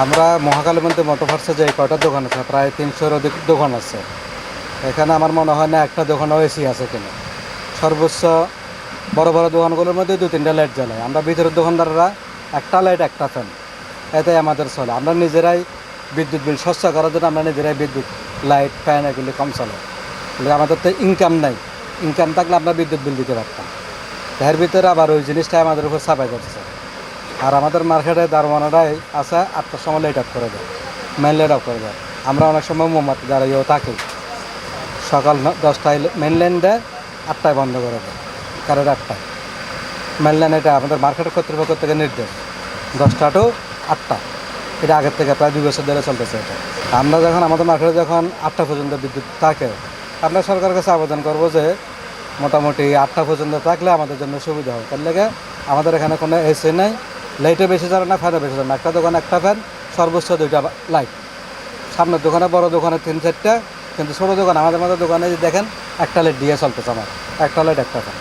আমরা মহাকালী মন্দির মোটরভার্সে যে কয়টা দোকান আছে প্রায় 300-এর অধিক দোকান আছে। এখানে আমার মনে হয় না একটা দোকানও এসি আছে কিনা। সর্বোচ্চ বড় বড় দোকানগুলোর মধ্যে 2-3টা লাইট জ্বালায়, আমরা ভিতরের দোকানদাররা একটা লাইট একটা ফ্যান, এটাই আমাদের চলে। আমরা নিজেরাই বিদ্যুৎ বিল স্বচ্ছ করার জন্য আমরা নিজেরাই বিদ্যুৎ লাইট ফ্যান এগুলি কম চলে। আমাদের তো ইনকাম নাই, ইনকাম থাকলে আমরা বিদ্যুৎ বিল দিতে পারতাম। এর ভিতরে আবার ওই জিনিসটাই আমাদের উপর চাপাই যাচ্ছে। আর আমাদের মার্কেটে দারোয়ানারাই আছে 8টার সময় লাইট অফ করে দেয়, মেন লাইট অফ করে দেয়। আমরা অনেক সময় মোমবাতি দাঁড়িয়েও থাকি, সকাল 10টায় মেন লাইন দেয়, 8টায় বন্ধ করে দেয়, কারেন্ট 8টায়। মেন লাইন এটা আমাদের মার্কেটের কর্তৃপক্ষ থেকে নির্দেশ 10টা টু 8টা। এটা আগের থেকে প্রায় 2 বছর ধরে চলতেছে এটা। আমরা যখন আমাদের মার্কেটে যখন 8টা পর্যন্ত বিদ্যুৎ থাকে, আমরা সরকারের কাছে আবেদন করবো যে মোটামুটি 8টা পর্যন্ত থাকলে আমাদের জন্য সুবিধা হয়। তার লেগে আমাদের এখানে কোনো এসি নাই, লাইটও বেশি জ্বলে না, ফ্যানও বেশি জ্বলে না। একটা দোকানে একটা ফ্যান, সর্বোচ্চ 2টা লাইট। সামনের দোকানে বড় দোকানে 3-4টা, কিন্তু ছোটো দোকান আমাদের দোকানে দেখেন একটা লাইট দিয়ে চলতেছে আমার, একটা লাইট একটা ফ্যান।